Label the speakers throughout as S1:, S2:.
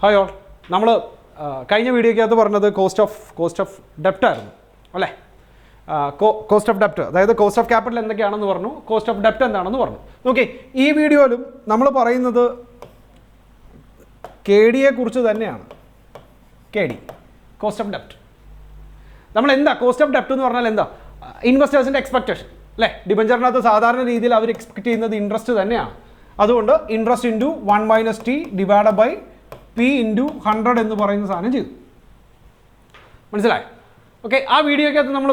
S1: Hi all. നമ്മൾ കഴിഞ്ഞ വീഡിയോയ്ക്കകത്ത് പറഞ്ഞത് കോസ്റ്റ് ഓഫ് ഡെപ്റ്റ് ആയിരുന്നു അല്ലേ? കോസ്റ്റ് ഓഫ് ഡെപ്റ്റ്, അതായത് കോസ്റ്റ് ഓഫ് ക്യാപിറ്റൽ എന്തൊക്കെയാണെന്ന് പറഞ്ഞു, കോസ്റ്റ് ഓഫ് ഡെപ്റ്റ് എന്താണെന്ന് പറഞ്ഞു. നോക്കി, ഈ വീഡിയോയിലും നമ്മൾ പറയുന്നത് കെ ഡിയെ കുറിച്ച് തന്നെയാണ്. കെ ഡി, കോസ്റ്റ് ഓഫ് ഡെപ്റ്റ്. നമ്മൾ എന്താ കോസ്റ്റ് ഓഫ് ഡെപ്റ്റ് എന്ന് പറഞ്ഞാൽ എന്താ? ഇൻവെസ്റ്റേഴ്സിൻ്റെ എക്സ്പെക്റ്റേഷൻ അല്ലേ? ഡിബഞ്ചറിനകത്ത് സാധാരണ രീതിയിൽ അവർ എക്സ്പെക്ട് ചെയ്യുന്നത് ഇൻട്രസ്റ്റ് തന്നെയാണ്. അതുകൊണ്ട് interest into 1 - t divide by P into 100 എന്ന് പറയുന്ന സാധനം ചെയ്തു. മനസ്സിലായി? ഓക്കെ, ആ വീഡിയോയ്ക്കകത്ത് നമ്മൾ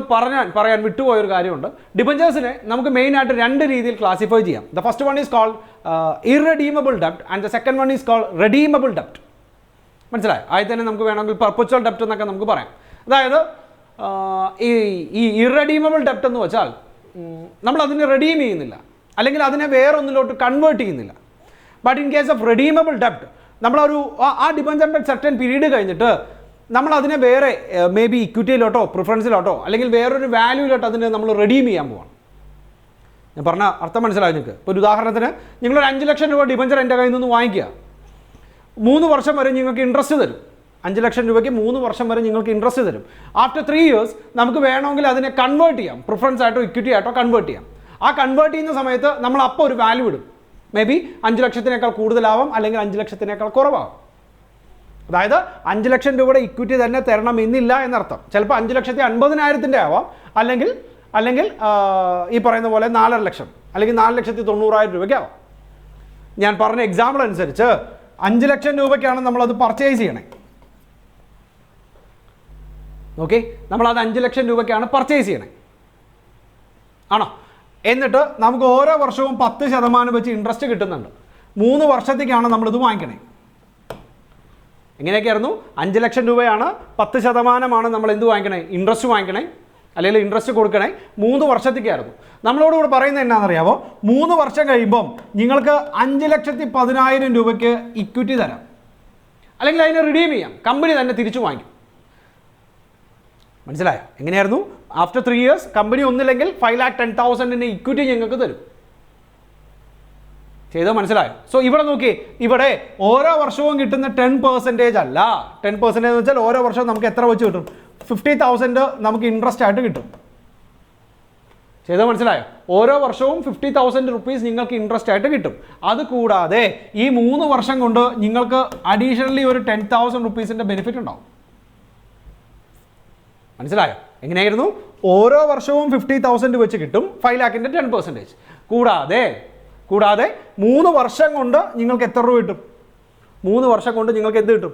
S1: പറയാൻ വിട്ടുപോയൊരു കാര്യമുണ്ട്. ഡിബഞ്ചേഴ്സിനെ നമുക്ക് മെയിനായിട്ട് രണ്ട് രീതിയിൽ ക്ലാസിഫൈ ചെയ്യാം. The first one is called irredeemable ഡെപ്റ്റ് and the second one is called redeemable ഡെപ്റ്റ്. മനസ്സിലായി? ആദ്യം തന്നെ നമുക്ക് വേണമെങ്കിൽ പെർപ്പച്വൽ ഡെപ്റ്റ് എന്നൊക്കെ നമുക്ക് പറയാം. അതായത് ഈ ഇറഡീമബിൾ ഡെപ്റ്റ് എന്ന് വെച്ചാൽ നമ്മൾ അതിനെ റെഡീം ചെയ്യുന്നില്ല, അല്ലെങ്കിൽ അതിനെ വേറൊന്നിലോട്ട് കൺവേർട്ട് ചെയ്യുന്നില്ല. But in case of redeemable ഡെപ്റ്റ് നമ്മളൊരു ആ ഡിബഞ്ചറിൻ്റെ സെർട്ടൻ പീരീഡ് കഴിഞ്ഞിട്ട് നമ്മൾ അതിനെ വേറെ മേ ബി ഇക്വിറ്റിയിലോട്ടോ പ്രിഫറൻസിലോട്ടോ അല്ലെങ്കിൽ വേറൊരു വാല്യൂയിലോട്ടോ അതിനെ നമ്മൾ റെഡീം ചെയ്യാൻ പോവാണ്. ഞാൻ പറഞ്ഞ അർത്ഥം മനസ്സിലായി നിങ്ങൾക്ക്? ഇപ്പോൾ ഒരു ഉദാഹരണത്തിന് നിങ്ങളൊരു 5 ലക്ഷം രൂപ ഡിബഞ്ചർ എൻ്റെ കയ്യിൽ നിന്ന് വാങ്ങിക്കുക. 3 വർഷം വരെ നിങ്ങൾക്ക് ഇൻട്രസ്റ്റ് തരും. 5 ലക്ഷം രൂപയ്ക്ക് 3 വർഷം വരെ നിങ്ങൾക്ക് ഇൻട്രസ്റ്റ് തരും. ആഫ്റ്റർ 3 years നമുക്ക് വേണമെങ്കിൽ അതിനെ കൺവേർട്ട് ചെയ്യാം, പ്രിഫറൻസ് ആയിട്ടോ ഇക്വിറ്റി ആയിട്ടോ കൺവേർട്ട് ചെയ്യാം. ആ കൺവേർട്ട് ചെയ്യുന്ന സമയത്ത് നമ്മൾ അപ്പോൾ ഒരു വാല്യൂ ഇടും. മേ ബി 5 ലക്ഷത്തിനേക്കാൾ കൂടുതലാവാം, അല്ലെങ്കിൽ 5 ലക്ഷത്തിനേക്കാൾ കുറവാകും. അതായത് 5 ലക്ഷം രൂപയുടെ ഇക്വിറ്റി തന്നെ തരണം എന്നില്ല എന്നർത്ഥം. ചിലപ്പോൾ 5,50,000 ആവാം, അല്ലെങ്കിൽ ഈ പറയുന്ന പോലെ 4.5 ലക്ഷം അല്ലെങ്കിൽ 4,90,000 രൂപയ്ക്കാവാം. ഞാൻ പറഞ്ഞ എക്സാമ്പിൾ അനുസരിച്ച് 5 ലക്ഷം രൂപയ്ക്കാണ് നമ്മളത് പർച്ചേസ് ചെയ്യണേ. ഓക്കെ, നമ്മളത് 5 ലക്ഷം രൂപയ്ക്കാണ് പർച്ചേസ് ചെയ്യണേ, ആണോ? എന്നിട്ട് നമുക്ക് ഓരോ വർഷവും 10% വെച്ച് ഇൻട്രസ്റ്റ് കിട്ടുന്നുണ്ട്. 3 വർഷത്തേക്കാണ് നമ്മളിത് വാങ്ങിക്കണേ. എങ്ങനെയൊക്കെയായിരുന്നു? 5 ലക്ഷം രൂപയാണ്, 10% നമ്മൾ എന്ത് വാങ്ങിക്കണേ? ഇൻട്രസ്റ്റ് വാങ്ങിക്കണേ, അല്ലെങ്കിൽ ഇൻട്രസ്റ്റ് കൊടുക്കണേ. 3 വർഷത്തേക്കായിരുന്നു. നമ്മളോടുകൂടെ പറയുന്നത് എന്നാണെന്നറിയാമോ? 3 വർഷം കഴിയുമ്പം നിങ്ങൾക്ക് 5,10,000 രൂപയ്ക്ക് ഇക്വിറ്റി തരാം, അല്ലെങ്കിൽ അതിനെ റിഡീം ചെയ്യാം, കമ്പനി തന്നെ തിരിച്ചു വാങ്ങിക്കും. മനസ്സിലായോ? എങ്ങനെയായിരുന്നു? ആഫ്റ്റർ 3 years കമ്പനി ഒന്നില്ലെങ്കിൽ 5,10,000 ഇക്വിറ്റി ഞങ്ങൾക്ക് തരും. ചെയ്തോ? മനസ്സിലായോ? സോ ഇവിടെ നോക്കി, ഇവിടെ ഓരോ വർഷവും കിട്ടുന്ന 10% അല്ല. 10% എന്ന് വെച്ചാൽ ഓരോ വർഷവും നമുക്ക് എത്ര വെച്ച് കിട്ടും? 50,000 നമുക്ക് ഇൻട്രസ്റ്റ് ആയിട്ട് കിട്ടും. ചെയ്തോ? മനസ്സിലായോ? ഓരോ വർഷവും 50,000 റുപ്പീസ് നിങ്ങൾക്ക് ഇൻട്രസ്റ്റ് ആയിട്ട് കിട്ടും. അത് കൂടാതെ ഈ 3 വർഷം കൊണ്ട് നിങ്ങൾക്ക് അഡീഷണലി ഒരു 10,000 റുപ്പീസിൻ്റെ ബെനിഫിറ്റ് ഉണ്ടാവും. മനസ്സിലായോ? എങ്ങനെയായിരുന്നു? ഓരോ വർഷവും 50,000 വെച്ച് കിട്ടും, 5 lakhന്റെ 10%. കൂടാതെ 3 വർഷം കൊണ്ട് നിങ്ങൾക്ക് എത്ര രൂപ കിട്ടും? 3 വർഷം കൊണ്ട് നിങ്ങൾക്ക് എന്ത് കിട്ടും?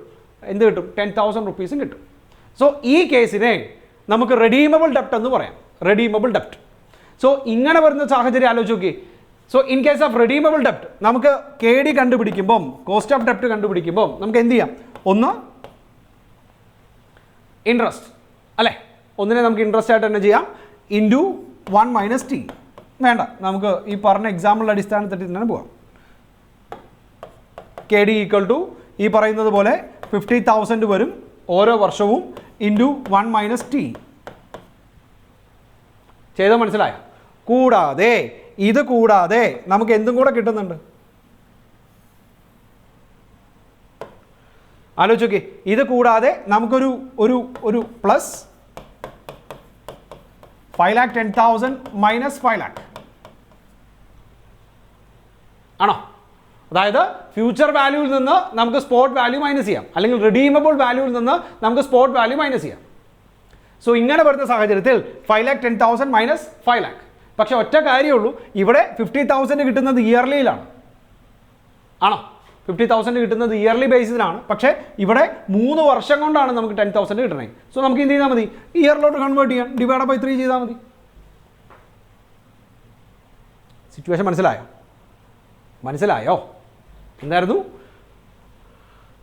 S1: 10,000 റുപ്പീസും കിട്ടും. സോ ഈ കേസിനെ നമുക്ക് റെഡീമബിൾ ഡെപ്റ്റ് എന്ന് പറയാം. റെഡീമബിൾ ഡെപ്റ്റ്. സോ ഇങ്ങനെ വരുന്ന സാഹചര്യം ആലോചിച്ച് നോക്കി. So in case of redeemable ഡെപ്റ്റ് നമുക്ക് കെ ഡി കണ്ടുപിടിക്കുമ്പം, കോസ്റ്റ് ഓഫ് ഡെപ്റ്റ് കണ്ടുപിടിക്കുമ്പം നമുക്ക് എന്ത് ചെയ്യാം? ഒന്ന് ഇൻട്രസ്റ്റ് അല്ലേ? ഒന്നിനെ നമുക്ക് ഇൻട്രസ്റ്റ് ആയിട്ട് തന്നെ ചെയ്യാം, ഇൻറ്റു 1 - t. വേണ്ട, നമുക്ക് ഈ പറഞ്ഞ എക്സാമ്പിളിൻ്റെ അടിസ്ഥാനത്തിൽ തന്നെ പോകാം. കെ ഡി ഈക്വൽ ടു ഈ പറയുന്നത് പോലെ 50,000 വരും ഓരോ വർഷവും, ഇൻറ്റു 1 - t. ചെയ്തോ? മനസ്സിലായോ? ഇത് കൂടാതെ നമുക്ക് എന്തും കൂടെ കിട്ടുന്നുണ്ട്. ആലോചിച്ച് നോക്കി. ഇത് കൂടാതെ നമുക്കൊരു ഒരു പ്ലസ് 5,10,000 മൈനസ് 5 lakh ആണോ? അതായത് ഫ്യൂച്ചർ വാല്യൂവിൽ നിന്ന് നമുക്ക് സ്പോട്ട് വാല്യൂ മൈനസ് ചെയ്യാം, അല്ലെങ്കിൽ റിഡീമബിൾ വാല്യൂവിൽ നിന്ന് നമുക്ക് സ്പോട്ട് വാല്യൂ മൈനസ് ചെയ്യാം. സോ ഇങ്ങനെ വരുന്ന സാഹചര്യത്തിൽ 5,10,000 മൈനസ് 5 lakh. പക്ഷെ ഒറ്റ കാര്യമുള്ളൂ, ഇവിടെ 50,000 കിട്ടുന്നത് ഇയർലിയിലാണ്, ആണോ? 50,000 കിട്ടുന്നത് ഇയർലി ബേസിസിലാണ്. പക്ഷേ ഇവിടെ 3 വർഷം കൊണ്ടാണ് നമുക്ക് 10,000 കിട്ടണേ. സോ നമുക്ക് എന്ത് ചെയ്താൽ മതി? ഇയറിലോട്ട് കൺവേർട്ട് ചെയ്യാം, ഡിവൈഡ് ബൈ 3 ചെയ്താൽ മതി. സിറ്റുവേഷൻ മനസ്സിലായോ? എന്തായിരുന്നു?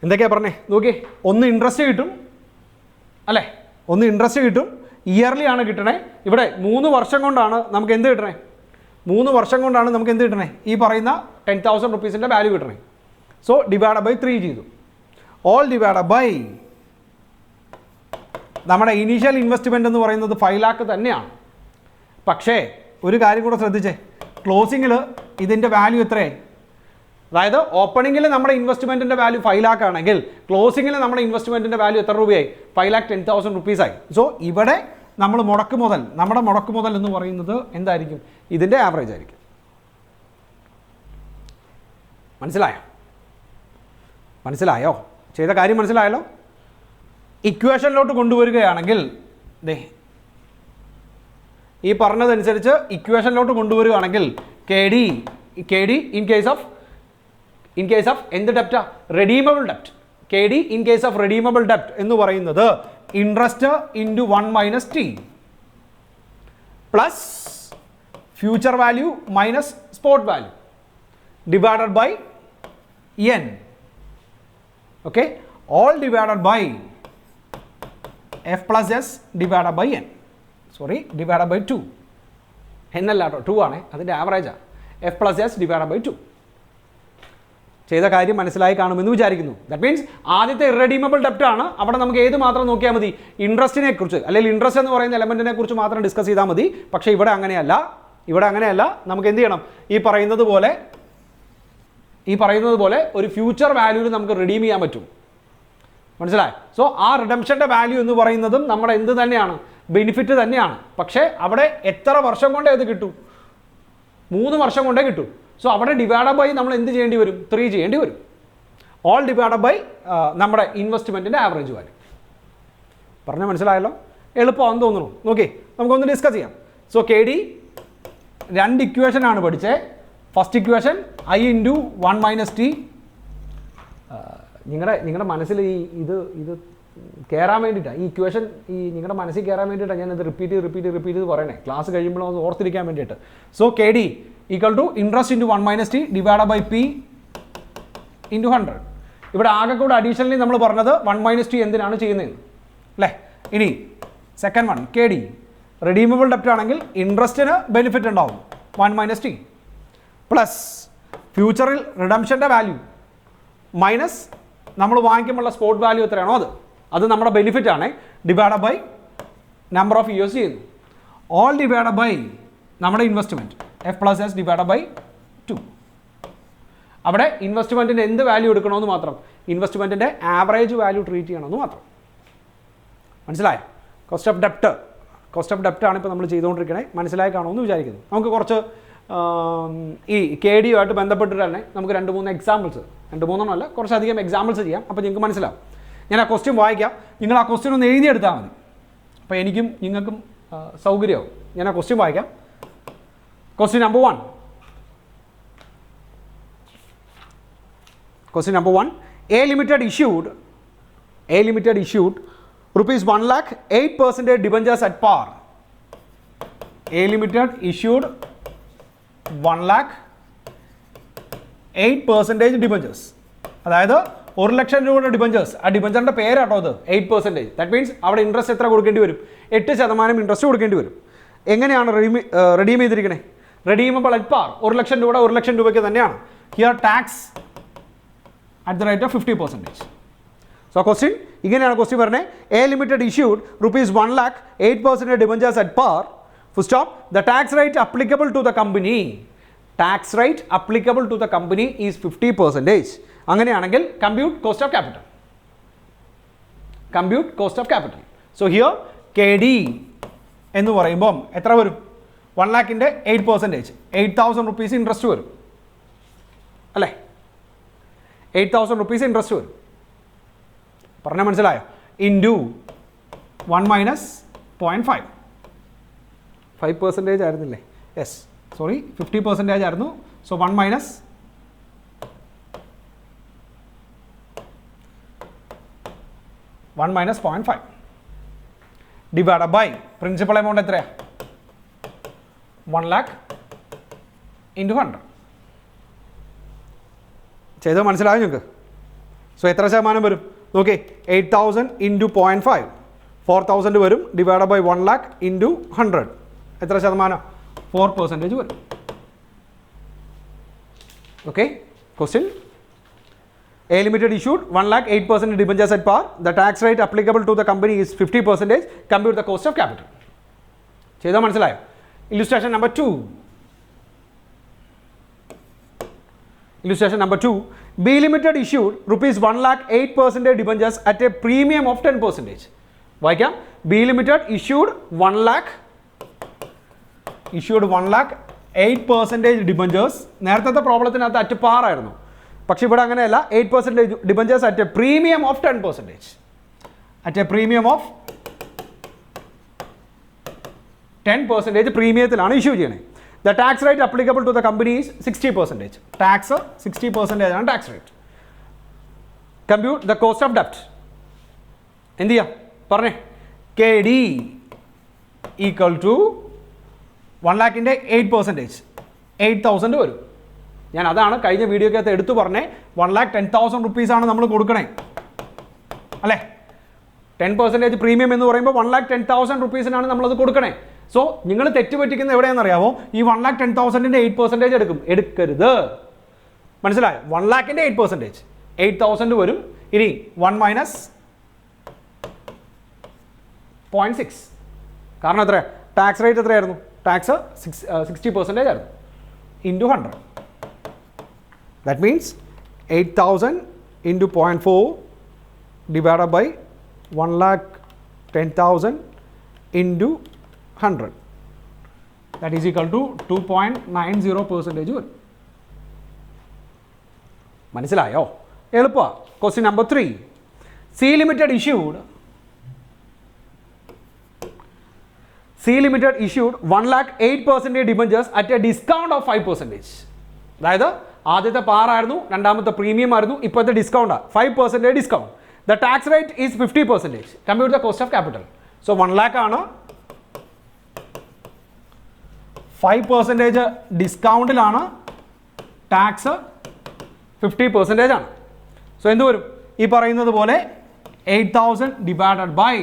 S1: എന്തൊക്കെയാണ് പറഞ്ഞേ? നോക്കിയേ, ഒന്ന് ഇൻട്രസ്റ്റ് കിട്ടും അല്ലേ? ഒന്ന് ഇൻട്രസ്റ്റ് കിട്ടും, ഇയർലി ആണ് കിട്ടണേ. ഇവിടെ 3 വർഷം കൊണ്ടാണ് നമുക്ക് എന്ത് കിട്ടണേ? 3 വർഷം കൊണ്ടാണ് നമുക്ക് എന്ത് കിട്ടണേ? ഈ പറയുന്ന 10,000 റുപ്പീസിൻ്റെ വാല്യൂ കിട്ടണേ. സോ ഡിവൈഡ് ബൈ 3 ചെയ്തു. ഓൾ ഡിവൈഡ് ബൈ നമ്മുടെ ഇനീഷ്യൽ ഇൻവെസ്റ്റ്മെൻറ്റ് എന്ന് പറയുന്നത് 5 lakh തന്നെയാണ്. പക്ഷേ ഒരു കാര്യം കൂടെ ശ്രദ്ധിച്ചേ, ക്ലോസിങ്ങിൽ ഇതിൻ്റെ വാല്യൂ എത്രയായി? അതായത് ഓപ്പണിങ്ങിൽ നമ്മുടെ ഇൻവെസ്റ്റ്മെൻറ്റിൻ്റെ വാല്യൂ 5 lakh ആണെങ്കിൽ ക്ലോസിങ്ങിൽ നമ്മുടെ ഇൻവെസ്റ്റ്മെൻറ്റിൻ്റെ വാല്യൂ എത്ര രൂപയായി? 5,10,000 rupees-ആയി. സോ ഇവിടെ നമ്മുടെ മുടക്ക് മുതൽ എന്ന് പറയുന്നത് എന്തായിരിക്കും? ഇതിൻ്റെ ആവറേജ് ആയിരിക്കും. മനസ്സിലായോ? ചെയ്ത കാര്യം മനസ്സിലായല്ലോ? ഇക്വേഷനിലോട്ട് കൊണ്ടുവരികയാണെങ്കിൽ ഈ പറഞ്ഞതനുസരിച്ച് ഇക്വേഷനിലോട്ട് കൊണ്ടുവരികയാണെങ്കിൽ K D in case of എന്ത് ഡെപ്റ്റാ? Redeemable ഡെപ്റ്റ്. K D in case of redeemable ഡെപ്റ്റ് എന്ന് പറയുന്നത് interest into 1 - t plus future value minus spot value divided by n. Okay, all divided by f plus s divided by n. divided by 2. എന്നല്ല കേട്ടോ, 2 ആണ്, അതിൻ്റെ ആവറേജാണ്. f plus s divided by 2. ചെയ്ത കാര്യം മനസ്സിലായി കാണുമെന്ന് വിചാരിക്കുന്നു. ദാറ്റ് മീൻസ് ആദ്യത്തെ ഇറഡീമബിൾ ഡെപ്റ്റ് ആണ്. അവിടെ നമുക്ക് ഏത് മാത്രം നോക്കിയാൽ മതി? ഇൻട്രസ്റ്റിനെ കുറിച്ച്, അല്ലെങ്കിൽ ഇൻട്രസ്റ്റ് എന്ന് പറയുന്ന എലമെൻറ്റിനെ കുറിച്ച് മാത്രം ഡിസ്കസ് ചെയ്താൽ മതി. പക്ഷേ ഇവിടെ അങ്ങനെയല്ല. നമുക്ക് എന്ത് ചെയ്യണം? ഈ പറയുന്നത് പോലെ ഒരു ഫ്യൂച്ചർ വാല്യൂവിൽ നമുക്ക് റിഡീം ചെയ്യാൻ പറ്റും. മനസ്സിലായി? സോ ആ റിഡംഷൻ്റെ വാല്യൂ എന്ന് പറയുന്നതും നമ്മുടെ എന്ത് തന്നെയാണ്? ബെനിഫിറ്റ് തന്നെയാണ്. പക്ഷേ അവിടെ എത്ര വർഷം കൊണ്ടേ അത് കിട്ടും? 3 വർഷം കൊണ്ടേ കിട്ടും. സോ അവിടെ ഡിവൈഡ് ബൈ നമ്മൾ എന്ത് ചെയ്യേണ്ടി വരും? 3 ചെയ്യേണ്ടി വരും. ഓൾ ഡിവൈഡ് ബൈ നമ്മുടെ ഇൻവെസ്റ്റ്മെൻറ്റിൻ്റെ ആവറേജ് വാല്യൂ. പറഞ്ഞാൽ മനസ്സിലായല്ലോ? എളുപ്പമാണെന്ന് തോന്നുന്നു. നോക്കി നമുക്കൊന്ന് ഡിസ്കസ് ചെയ്യാം. സോ കെ ഡി 2 ഇക്വേഷനാണ് പഠിച്ചത്. First equation I × 1 - t. നിങ്ങളുടെ മനസ്സിൽ ഇത് കയറാൻ വേണ്ടിയിട്ടാണ് ഈ ഇക്വേഷൻ, നിങ്ങളുടെ മനസ്സിൽ കയറാൻ വേണ്ടിയിട്ടാണ് ഞാനത് റിപ്പീറ്റ് പറയണേ, ക്ലാസ് കഴിയുമ്പോൾ അത് ഓർത്തിരിക്കാൻ വേണ്ടിയിട്ട്. So K D equal to interest into 1 - t divide by p into 100. ഇവിടെ ആകെ കൂടെ അഡീഷണലി നമ്മൾ പറഞ്ഞത് 1 - t എന്തിനാണ് ചെയ്യുന്നത് അല്ലേ? ഇനി second one K D redeemable ഡെപ്റ്റ് ആണെങ്കിൽ ഇൻട്രസ്റ്റിന് ബെനിഫിറ്റ് ഉണ്ടാവും 1 - t പ്ലസ് ഫ്യൂച്ചറിൽ റിഡംഷൻ്റെ വാല്യൂ മൈനസ് നമ്മൾ വാങ്ങിക്കുമ്പോഴുള്ള സ്പോട്ട് വാല്യൂ എത്രയാണോ അത് നമ്മുടെ ബെനിഫിറ്റ് ആണ്, divide by number of years ചെയ്യുന്നു. ഓൾ ഡിവൈഡ് ബൈ നമ്മുടെ investment f plus s divide by 2. അവിടെ ഇൻവെസ്റ്റ്മെൻറ്റിൻ്റെ എന്ത് വാല്യൂ എടുക്കണമെന്ന് മാത്രം, ഇൻവെസ്റ്റ്മെൻറ്റിൻ്റെ ആവറേജ് വാല്യൂ ട്രീറ്റ് ചെയ്യണമെന്ന് മാത്രം. മനസ്സിലായോ? കോസ്റ്റ് ഓഫ് ഡെപ്റ്റ് ആണ് ഇപ്പോൾ നമ്മൾ ചെയ്തുകൊണ്ടിരിക്കണേ. മനസ്സിലായി കാണുമെന്ന് വിചാരിക്കുന്നു. നമുക്ക് കുറച്ച് ഈ കെ ഡിയുമായിട്ട് ബന്ധപ്പെട്ടിട്ട് തന്നെ നമുക്ക് 2-3 എക്സാമ്പിൾസ്, 2-3 അല്ല കുറച്ചധികം എക്സാമ്പിൾസ് ചെയ്യാം. അപ്പോൾ നിങ്ങൾക്ക് മനസ്സിലാവും. ഞാൻ ആ ക്വസ്റ്റ്യൻ വായിക്കാം, നിങ്ങൾ ആ ക്വസ്റ്റ്യൻ ഒന്ന് എഴുതിയെടുത്താൽ മതി. അപ്പോൾ എനിക്കും നിങ്ങൾക്കും സൗകര്യമാവും. ഞാൻ ആ ക്വസ്റ്റ്യൻ വായിക്കാം. Question number 1. A Limited issued rupees 1 lakh 8% debentures at par. A Limited issued 1 lakh 8% debentures. അതായത് 1 ലക്ഷം രൂപയുടെ ഡിബഞ്ചേഴ്സ്. ആ ഡിബഞ്ചറിൻ്റെ പേരാട്ടോ അത് 8%. ദാറ്റ് മീൻസ് അവിടെ ഇൻട്രസ്റ്റ് എത്ര കൊടുക്കേണ്ടി വരും? 8% ഇൻട്രസ്റ്റ് കൊടുക്കേണ്ടി വരും. എങ്ങനെയാണ് റെഡീം ചെയ്തിരിക്കണേ? Redeemable at par. 1 ലക്ഷം രൂപയുടെ 1 ലക്ഷം രൂപയ്ക്ക് തന്നെയാണ്. Here tax at the rate of 50%. So question ഇങ്ങനെയാണ് ക്വസ്റ്റ്യൻ പറഞ്ഞത്. A limited issued rupees 1 lakh 8% ഡിബഞ്ചേഴ്സ് at par. Full stop. The tax rate applicable to the company is 50%. അങ്ങനെയാണെങ്കിൽ compute cost of capital. So here K D എന്ന് പറയുമ്പം എത്ര വരും? 1 lakhൻ്റെ 8%, 8,000 rupees interest വരും അല്ലേ? 8,000 rupees ഇൻട്രസ്റ്റ് വരും. പറഞ്ഞാൽ മനസ്സിലായോ? ഇൻറ്റു 1 - 0.5. 5% ആയിരുന്നില്ലേ? യെസ്, സോറി 50% ആയിരുന്നു. So 1 - 0.5 divide by principal amount എത്രയാണ്? 1 lakh ഇൻറ്റു 100. ചെയ്തത് മനസ്സിലായോ നിങ്ങൾക്ക്? സോ എത്ര ശതമാനം വരും നോക്കി? 8,000 ഇൻറ്റു 0.5 4,000 വരും. ഡിവൈഡ് ബൈ 1 lakh ഇൻറ്റു 100 എത്ര ശതമാനം? 4% വരും. Okay, question A Limited issued 1 lakh 8% debentures at par. The tax rate applicable to the company is 50%. Compute the cost of capital. ചെയ്താൽ മനസ്സിലായോ? Illustration number 2. Illustration number 2. B Limited issued rupees 1 lakh 8% debentures at a premium of 10%. വായിക്കാം. B Limited issued 1 lakh 8% debentures. നേരത്തെ പ്രോബ്ലത്തിനകത്ത് at par ആയിരുന്നു, പക്ഷെ ഇവിടെ അങ്ങനെയല്ല. 8% debentures at a premium of 10%. At a premium of 10% പ്രീമിയത്തിലാണ് issue ചെയ്യണത്. The tax rate applicable to the company is 60%. Tax 60% ആണ് tax rate. Compute the cost of debt. എന്ത് ചെയ്യാം പറഞ്ഞേ? KD equal to 1 lakhിൻ്റെ 8%, 8,000 വരും. ഞാൻ അതാണ് കഴിഞ്ഞ വീഡിയോക്കകത്ത് എടുത്തു പറഞ്ഞേ. 1,10,000 rupees നമ്മൾ കൊടുക്കണേ അല്ലേ? 10% പ്രീമിയം എന്ന് പറയുമ്പോൾ 1,10,000 rupees നമ്മളത് കൊടുക്കണേ. സോ നിങ്ങൾ തെറ്റുപറ്റിക്കുന്നത് എവിടെയാണെന്ന് അറിയാമോ? ഈ 1,10,000ൻ്റെ 8% എടുക്കരുത്. മനസ്സിലായോ? 1 lakhിൻ്റെ 8%, 8,000 വരും. ഇനി 1 minus 0.6. കാരണം എത്ര? ടാക്സ് റേറ്റ് എത്രയായിരുന്നു? ടാക്സ് 60% ആയിരുന്നു. Into 100. That means 8,000 into 0.4 divided by 1,10,000 into 100. That is equal to 2.90% വരും. മനസ്സിലായോ? എളുപ്പമാണ്. Question number 3. C Limited issued 1 lakh 8% debentures at a discount of 5%. അതായത് ആദ്യത്തെ പാറായിരുന്നു, രണ്ടാമത്തെ പ്രീമിയം ആയിരുന്നു, ഇപ്പോഴത്തെ ഡിസ്കൗണ്ടാണ് 5% discount. The tax rate is 50%. Compute the cost of capital. So 1 lakh ആണ്, 5% ഡിസ്കൗണ്ടിലാണ്, tax 50% ആണ്. സോ എന്ത് വരും? ഈ പറയുന്നത് പോലെ 8,000 ഡിവൈഡഡ് ബൈ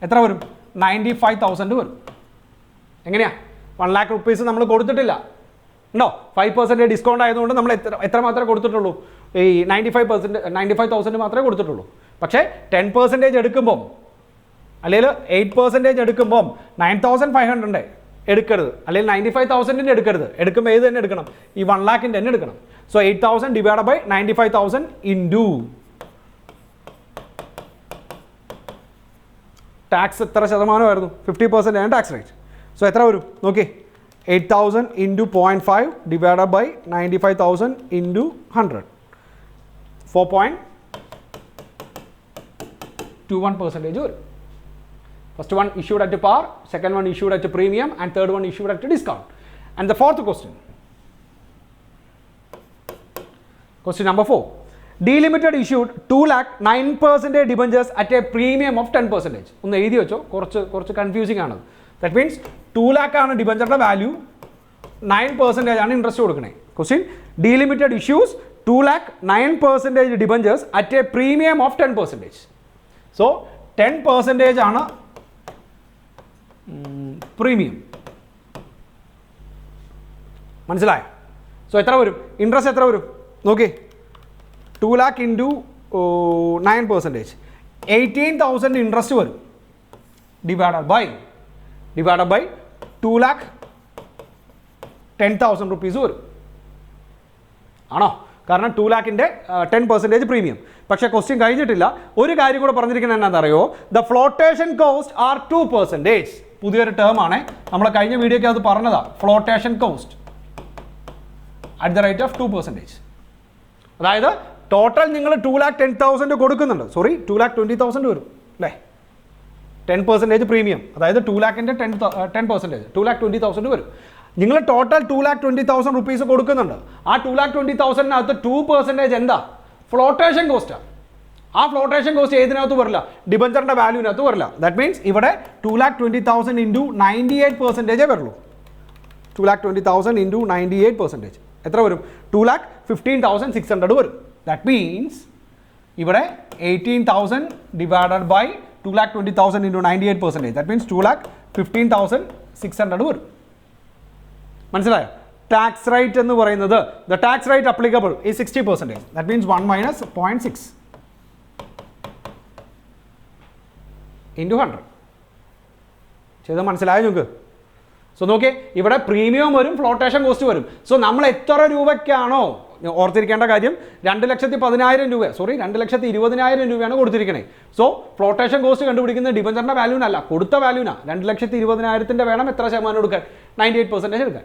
S1: എത്ര വരും? 95,000 വരും. എങ്ങനെയാ? 1 lakh rupees നമ്മൾ കൊടുത്തിട്ടില്ല ഉണ്ടോ? 5% ഡിസ്കൗണ്ട് ആയതുകൊണ്ട് നമ്മൾ എത്ര മാത്രമേ കൊടുത്തിട്ടുള്ളൂ? ഈ 95,000 മാത്രമേ കൊടുത്തിട്ടുള്ളൂ. പക്ഷേ 10% എടുക്കുമ്പം, അല്ലെങ്കിൽ 8% എടുക്കുമ്പം 9,500 എടുക്കരുത്, അല്ലെങ്കിൽ 95,000 എടുക്കരുത്. എടുക്കുമ്പോൾ ഏത് തന്നെ എടുക്കണം? ഈ 1 lakhിൻ്റെ തന്നെ എടുക്കണം. So 8,000 divide by 95,000 into tax എത്ര ശതമാനമായിരുന്നു? 50% ആണ് ടാക്സ് റേറ്റ്. സോ എത്ര വരും നോക്കി? 8,000 ഇൻറ്റു 0.5 ഡിവൈഡ് ബൈ 95,000 ഇൻറ്റു 100, 4.21% വരും. First one issued at a par, second one issued at a premium, and third one issued at a discount. And the fourth question. Question number 4. D Limited issued 2 lakh 9% debentures at a premium of 10%. ഒന്ന് എഴുതി വെച്ചോ, കുറച്ച് confusing ആണ്. That means 2 lakh ആണ് ഡിബഞ്ചറിൻ്റെ value, 9% ആണ് interest കൊടുക്കണേ. Question: D Limited issues 2 lakh 9% debentures at a premium of 10%. So 10% ആണ് premium. മനസ്സിലായോ? സോ എത്ര വരും? ഇൻട്രസ്റ്റ് എത്ര വരും നോക്കി? 2 lakh ഇൻറ്റു 9%, 18,000 ഇൻട്രസ്റ്റ് വരും. ഡിവൈഡഡ് ബൈ 2 lakh 10,000 rupees വരും. ആണോ? കാരണം 2 lakhിൻ്റെ 10% പ്രീമിയം. പക്ഷേ ക്വസ്റ്റ്യൻ കഴിഞ്ഞിട്ടില്ല. ഒരു കാര്യം കൂടെ പറഞ്ഞിരിക്കുന്നത് എന്നാണെന്നറിയോ? The flotation cost are 2%. പുതിയൊരു ടേം ആണ്, നമ്മൾ കഴിഞ്ഞ വീഡിയോയ്ക്ക് അത് പറഞ്ഞതാണ്. Flotation cost at the rate of 2%. അതായത് ടോട്ടൽ നിങ്ങൾ 2,10,000 കൊടുക്കുന്നുണ്ട്. സോറി, 2,20,000 വരും അല്ലേ? 10% പ്രീമിയം, അതായത് 2 lakhിൻ്റെ 10%, 2,20,000 വരും. നിങ്ങൾ ടോട്ടൽ 2,20,000 rupees കൊടുക്കുന്നുണ്ട്. ആ 2,20,000-നകത്ത് 2% എന്താ? ഫ്ലോട്ടേഷൻ കോസ്റ്റാണ്. ആ ഫ്ലോട്ടേഷൻ കോസ്റ്റ് ഏതിനകത്ത് വരില്ല? ഡിബഞ്ചറിൻ്റെ വാല്യൂവിനകത്ത് വരില്ല. ദാറ്റ് മീൻസ് ഇവിടെ 2,20,000 ഇൻറ്റു 98% വരുള്ളൂ. 2,20,000 ഇൻറ്റു 98% എത്ര വരും? 2,15,600 വരും. ദാറ്റ് മീൻസ് ഇവിടെ 18,000 divided by 2,20,000 into 98%. That means 2,15,600 വരും. മനസ്സിലായോ? ടാക്സ് റേറ്റ് എന്ന് പറയുന്നത്, ദ ടാക്സ് റേറ്റ് അപ്ലിക്കബിൾ ഈ 60%. That means 1 minus 0.6 into 100. ചെയ്ത് മനസ്സിലായോ നിങ്ങൾക്ക്? സോ നോക്കിയേ, ഇവിടെ പ്രീമിയം വരും, ഫ്ലോട്ടേഷൻ കോസ്റ്റ് വരും. സോ നമ്മൾ എത്ര രൂപയ്ക്കാണോ ഓർത്തിരിക്കേണ്ട കാര്യം 2,10,000 രൂപ, സോറി 2,20,000 രൂപയാണ് കൊടുത്തിരിക്കണേ. സോ ഫ്ലോട്ടേഷൻ കോസ്റ്റ് കണ്ടുപിടിക്കുന്നത് ഡിബഞ്ചറിൻ്റെ വാല്യൂനല്ല, കൊടുത്ത വാല്യൂനാ. 2,20,000 വേണം എത്ര ശതമാനം എടുക്കാൻ? 98% എടുക്കാൻ.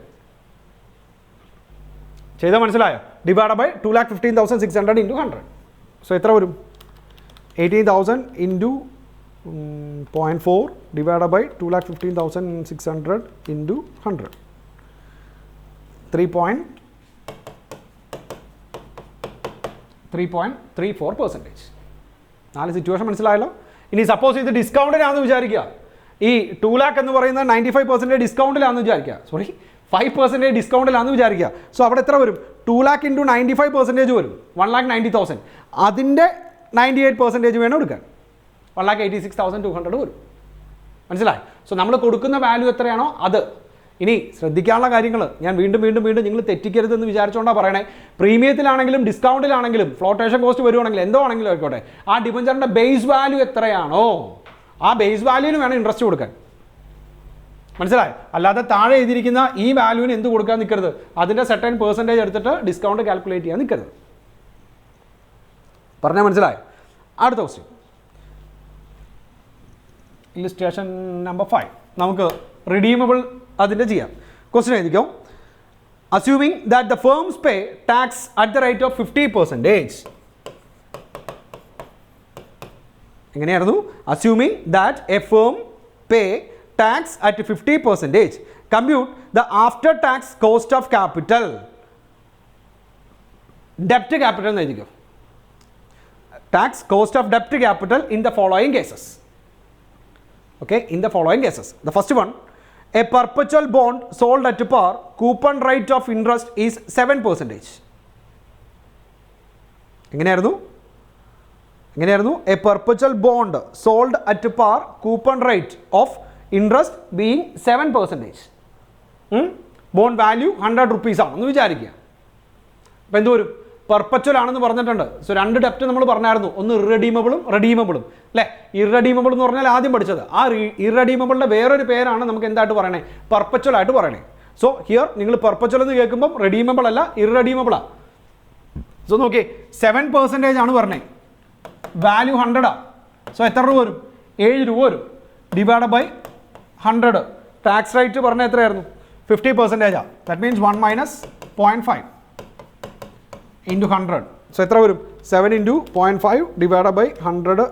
S1: ചെയ്താൽ മനസ്സിലായോ? Divide by 2,15,600 into 100. സോ എത്ര വരും? 18,000 ഇൻറ്റു 0.4 ഡിവൈഡ് ബൈ 2,15,600 ഇൻറ്റു 100. 3.34%. 4 സിറ്റുവേഷൻ മനസ്സിലായല്ലോ. ഇനി സപ്പോസ് ഇത് ഡിസ്കൗണ്ടിലാണെന്ന് വിചാരിക്കുക, ഈ 2 lakh എന്ന് പറയുന്നത് 95% ഡിസ്കൗണ്ടിലാണെന്ന് വിചാരിക്കുക, സോറി 5% ഡിസ്കൗണ്ടിലാണെന്ന് വിചാരിക്കുക. സോ അവിടെ എത്ര വരും? 2 lakh ഇൻറ്റു 95% വരും, 1,90,000. അതിൻ്റെ 98% വേണം എടുക്കാൻ, 1,86,200 വരും. മനസ്സിലായി? സോ നമ്മൾ കൊടുക്കുന്ന വാല്യൂ എത്രയാണോ അത്. ഇനി ശ്രദ്ധിക്കാനുള്ള കാര്യങ്ങൾ ഞാൻ വീണ്ടും നിങ്ങൾ തെറ്റിക്കരുതെന്ന് വിചാരിച്ചുകൊണ്ടാണ് പറയണേ. പ്രീമിയത്തിലാണെങ്കിലും ഡിസ്കൗണ്ടിലാണെങ്കിലും ഫ്ലോട്ടേഷൻ കോസ്റ്റ് വരുവാണെങ്കിലും എന്തോ ആണെങ്കിലും ആയിക്കോട്ടെ, ആ ഡിബഞ്ചറിൻ്റെ ബേസ് വാല്യൂ എത്രയാണോ ആ ബേസ് വാല്യൂവിന് വേണം ഇൻട്രസ്റ്റ് കൊടുക്കാൻ. മനസ്സിലായി? അല്ലാതെ താഴെ എഴുതിയിരിക്കുന്ന ഈ വാല്യൂവിന് എന്ത് കൊടുക്കാൻ നിൽക്കരുത്, അതിൻ്റെ സെർട്ടൻ പെർസെൻറ്റേജ് എടുത്തിട്ട് ഡിസ്കൗണ്ട് കാൽക്കുലേറ്റ് ചെയ്യാൻ നിൽക്കരുത്. പറഞ്ഞാൽ മനസ്സിലായി? അടുത്ത ക്വസ്റ്റ്യൻ, ഇല്ലുസ്ട്രേഷൻ നമ്പർ 5. നമുക്ക് റിഡീമബിൾ അതിൻ്റെ ചെയ്യാം. ക്വസ്റ്റ്യൻ എഴുതിക്കോ. Assuming that the firms pay tax at the rate of 50%. എങ്ങനെയായിരുന്നു? Assuming that A firm pay tax at 50%. Compute the after tax cost of capital, ഡെപ്റ്റ് ക്യാപിറ്റൽ എന്ന് എഴുതിക്കോ. ടാക്സ് കോസ്റ്റ് ഓഫ് ഡെപ്റ്റ് capital in the following cases. Okay, in the following cases. The first one, a perpetual bond sold at par, coupon rate of interest is 7%. എങ്ങനെയായിരുന്നു? A perpetual bond sold at par, coupon rate of interest being 7%. Bond value 100 rupees ആണെന്ന് വിചാരിക്കുക. അപ്പോൾ എന്ത് വരും? Perpetual ആണെന്ന് പറഞ്ഞിട്ടുണ്ട്. So 2 ഡെപ്റ്റ് നമ്മൾ പറഞ്ഞായിരുന്നു, ഒന്ന് ഇറഡീമബിളും റെഡീമബിളും അല്ലേ? ഇറഡീമബിൾ എന്ന് പറഞ്ഞാൽ ആദ്യം പഠിച്ചത്, ആ ഇറഡീമബിളിൻ്റെ വേറൊരു പേരാണ് നമുക്ക് എന്തായിട്ട് പറയണേ? പെർപ്പച്വൽ ആയിട്ട് പറയണേ. സോ ഹിയർ നിങ്ങൾ പെർപ്പച്വൽ എന്ന് കേൾക്കുമ്പം റെഡീമബിൾ അല്ല, ഇറഡീമബിളാണ്. സോ നോക്കിയേ, 7% ആണ് പറഞ്ഞേ, വാല്യൂ 100. സോ എത്ര രൂപ വരും? 7 രൂപ വരും. Divide by 100. ടാക്സ് റേറ്റ് പറഞ്ഞാൽ എത്രയായിരുന്നു? 50%. That means 1 minus 0.5 into 100. So എത്ര വരും? 7 ഇൻറ്റു 0.5 ഡിവൈഡ് ബൈ 100.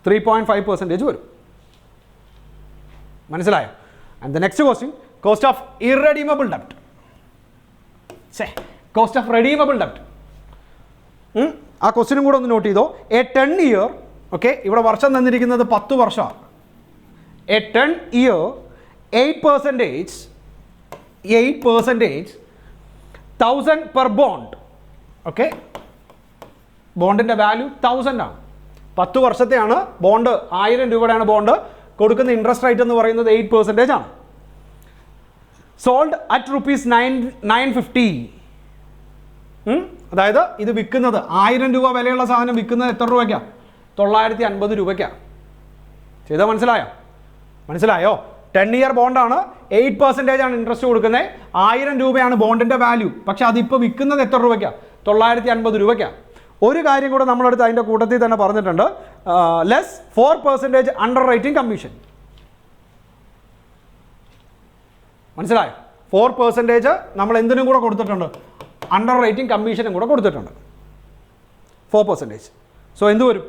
S1: 3.5% വരും. മനസ്സിലായോ? And the next question, cost of irredeemable ഡെപ്റ്റ്. Cost of redeemable ഡെപ്റ്റ്. ആ ക്വസ്റ്റ്യനും കൂടെ ഒന്ന് നോട്ട് ചെയ്തോ. എ 10 year, ഓക്കെ, ഇവിടെ വർഷം തന്നിരിക്കുന്നത് 10 വർഷമാണ്. A 10 year 8%, 1,000 per bond. Okay, ബോണ്ടിൻ്റെ വാല്യൂ 1,000 ആണ്. 10 വർഷത്തെയാണ് ബോണ്ട്, 1000 രൂപയുടെയാണ് ബോണ്ട്. കൊടുക്കുന്ന ഇൻട്രസ്റ്റ് റേറ്റ് എന്ന് പറയുന്നത് 8% ആണ്. Sold at ₹950. അതായത് ഇത് വിൽക്കുന്നത് 1000 രൂപ വിലയുള്ള സാധനം വിൽക്കുന്നത് എത്ര രൂപയ്ക്കാണ്? 950 രൂപയ്ക്കാണ്. ചെയ്താൽ മനസ്സിലായോ? 10 year ബോണ്ടാണ്, 8% ആണ് ഇൻട്രസ്റ്റ് കൊടുക്കുന്നത്, 1000 രൂപയാണ് ബോണ്ടിൻ്റെ വാല്യൂ. പക്ഷെ അതിപ്പോൾ വിൽക്കുന്നത് എത്ര രൂപയ്ക്കാണ്? 950 രൂപയ്ക്കാണ്. ഒരു കാര്യം കൂടെ നമ്മളടുത്ത് അതിൻ്റെ കൂട്ടത്തിൽ തന്നെ പറഞ്ഞിട്ടുണ്ട്, ലെസ് 4% അണ്ടർ റൈറ്റിംഗ് കമ്മീഷൻ. മനസ്സിലായോ? 4% നമ്മൾ എന്തിനും കൂടെ കൊടുത്തിട്ടുണ്ട്? അണ്ടർ റൈറ്റിംഗ് കമ്മീഷനും കൂടെ കൊടുത്തിട്ടുണ്ട്, 4%. സോ എന്ത് വരും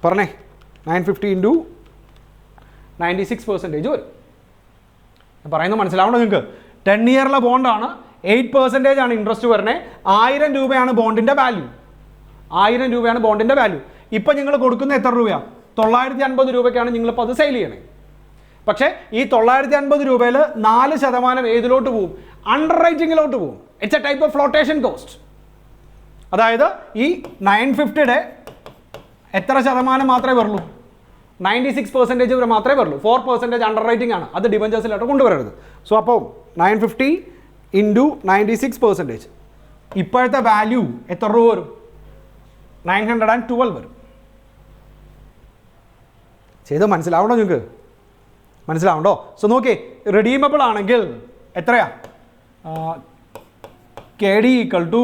S1: പറഞ്ഞേ? 950 ഇൻറ്റു 96% വരും. പറയുന്നത് മനസ്സിലാവണോ നിങ്ങൾക്ക്? 10 year ബോണ്ടാണ്, 8% ആണ് ഇൻട്രസ്റ്റ് വരണേ, 1000 രൂപയാണ് ബോണ്ടിൻ്റെ വാല്യൂ. 1000 രൂപയാണ് ബോണ്ടിൻ്റെ വാല്യൂ. ഇപ്പം നിങ്ങൾ കൊടുക്കുന്ന എത്ര രൂപയാണ്? 950 രൂപയ്ക്കാണ് നിങ്ങളിപ്പോൾ അത് സെയിൽ ചെയ്യണേ. പക്ഷേ ഈ 950 രൂപയിൽ 4% ഏതിലോട്ട് പോവും? അണ്ടർ റൈറ്റിങ്ങിലോട്ട് പോവും. It's A type of flotation cost. അതായത് ഈ 950യുടെ എത്ര ശതമാനം മാത്രമേ വരുള്ളൂ? 96% വരെ മാത്രമേ വരുള്ളൂ. 4% അണ്ടർ റൈറ്റിംഗ് ആണ്, അത് ഡിബഞ്ചേഴ്സിലോട്ട് കൊണ്ടുവരരുത്. സോ അപ്പോൾ 950 ഇൻറ്റു 96%, ഇപ്പോഴത്തെ വാല്യൂ എത്ര രൂപ വരും? 912 വരും. ചെയ്ത് മനസ്സിലാവണോ നിങ്ങൾക്ക്? മനസ്സിലാവുണ്ടോ? സോ നോക്കിയേ, റിഡീമബിൾ ആണെങ്കിൽ എത്രയാ? K D equal to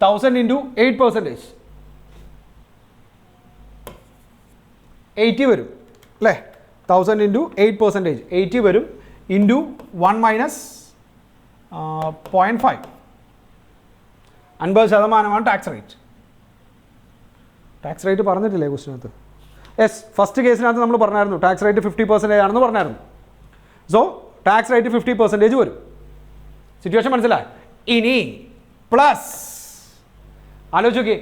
S1: 1000 into 8%, 80 വരും അല്ലേ? 1000 ഇൻറ്റു 8%, 80 വരും into 1 minus 0.5, 50% tax rate. Tax rate പറഞ്ഞിട്ടില്ലേ ക്വസ്റ്റിനകത്ത്? യെസ്, ഫസ്റ്റ് കേസിനകത്ത് നമ്മൾ പറഞ്ഞായിരുന്നു ടാക്സ് റേറ്റ് 50% ആണെന്ന് പറഞ്ഞായിരുന്നു. സോ ടാക്സ് റേറ്റ് 50% വരും. സിറ്റുവേഷൻ മനസ്സിലായി? ഇനി പ്ലസ് ആലോചിച്ച് നോക്കി,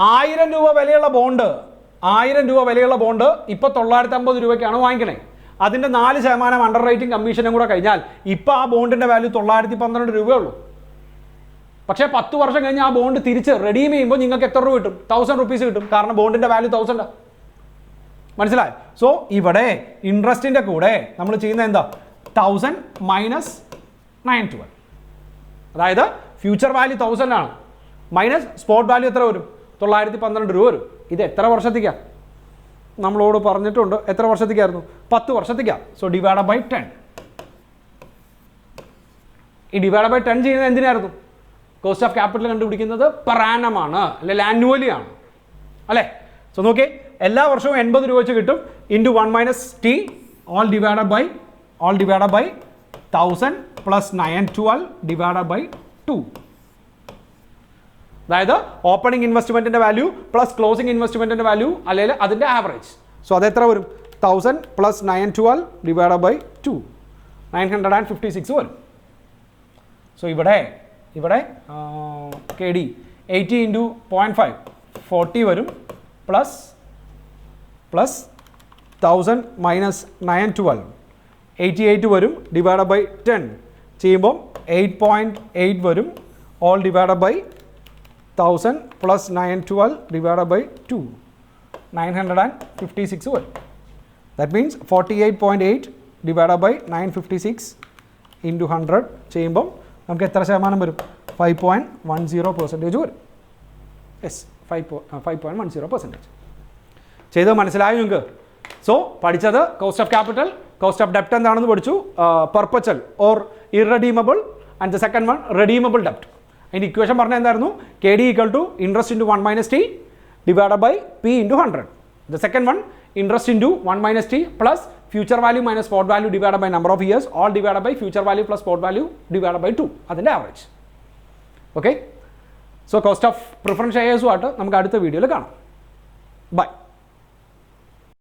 S1: 1000 രൂപ വിലയുള്ള ബോണ്ട് ഇപ്പോൾ 950 രൂപയ്ക്കാണ് വാങ്ങിക്കണേ. അതിൻ്റെ 4% അണ്ടർ റൈറ്റിംഗ് കമ്മീഷനും കൂടെ കഴിഞ്ഞാൽ ഇപ്പോൾ ആ ബോണ്ടിൻ്റെ വാല്യൂ 912 രൂപയേ ഉള്ളൂ. പക്ഷേ 10 വർഷം കഴിഞ്ഞ് ആ ബോണ്ട് തിരിച്ച് റെഡീം ചെയ്യുമ്പോൾ നിങ്ങൾക്ക് എത്ര രൂപ കിട്ടും? 1000 റുപ്പീസ് കിട്ടും. കാരണം ബോണ്ടിൻ്റെ വാല്യൂ 1000. മനസ്സിലായി? സോ ഇവിടെ ഇൻട്രസ്റ്റിൻ്റെ കൂടെ നമ്മൾ ചെയ്യുന്നത് എന്താ? 1000 മൈനസ് 912, അതായത് ഫ്യൂച്ചർ വാല്യൂ 1000 ആണ്, മൈനസ് സ്പോട്ട് വാല്യൂ എത്ര വരും? 912 രൂപ വരും. ഇത് എത്ര വർഷത്തേക്കാണ്? നമ്മളോട് പറഞ്ഞിട്ടുണ്ട് എത്ര വർഷത്തേക്കായിരുന്നു? 10 വർഷത്തേക്കാണ്. So divide by 10. ഈ ഡിവൈഡ് ബൈ 10 ചെയ്യുന്നത് എന്തിനായിരുന്നു? കോസ്റ്റ് ഓഫ് ക്യാപിറ്റൽ കണ്ടുപിടിക്കുന്നത് പെർ ആനം ആണ്, അല്ലെങ്കിൽ ആനുവലി ആണ് അല്ലേ? സോ നോക്കിയേ, എല്ലാ വർഷവും 80 രൂപ വെച്ച് കിട്ടും into 1 minus t whole divide by 1000 plus 912 divide by 2. അതായത് ഓപ്പണിംഗ് ഇൻവെസ്റ്റ്മെൻറ്റിൻ്റെ വാല്യൂ പ്ലസ് ക്ലോസിംഗ് ഇൻവെസ്റ്റ്മെൻറ്റിൻ്റെ വാല്യൂ അല്ലെങ്കിൽ അതിൻ്റെ ആവറേജ്. സോ അത് എത്ര വരും? 1000 പ്ലസ് 912 ഡിവൈഡ് ബൈ 2, 956 വരും. സോ ഇവിടെ കെ ഡി 80 ഇൻറ്റു 0.5 40 വരും, പ്ലസ് 1000 മൈനസ് 912 88 വരും, ഡിവൈഡ് ബൈ 10 ചെയ്യുമ്പോൾ 8.8 വരും, all divide by 1000 plus 912 divide by 2, 956 വരും. That means 48.8 divide by 956 into 100 ചെയ്യുമ്പം നമുക്ക് എത്ര ശതമാനം വരും? 5.10% വരും. യെസ്, 5.10%. ചെയ്ത് മനസ്സിലായോ നിങ്ങൾക്ക്? സോ പഠിച്ചത് cost of capital, cost of ഡെപ്റ്റ് എന്താണെന്ന് പഠിച്ചു, perpetual or irredeemable, and the second one redeemable ഡെപ്റ്റ്. അതിൻ്റെ ഇക്വേഷൻ പറഞ്ഞാൽ എന്തായിരുന്നു? K D equal to interest into 1 minus t divide by p into 100. The second one interest into 1 minus t plus future value minus spot value divide by number of years whole divide by future value plus spot value divide by 2, അതിൻ്റെ average. Okay, so cost of preference ഷെയർസുമായിട്ട് നമുക്ക് അടുത്ത വീഡിയോയിൽ കാണാം. By.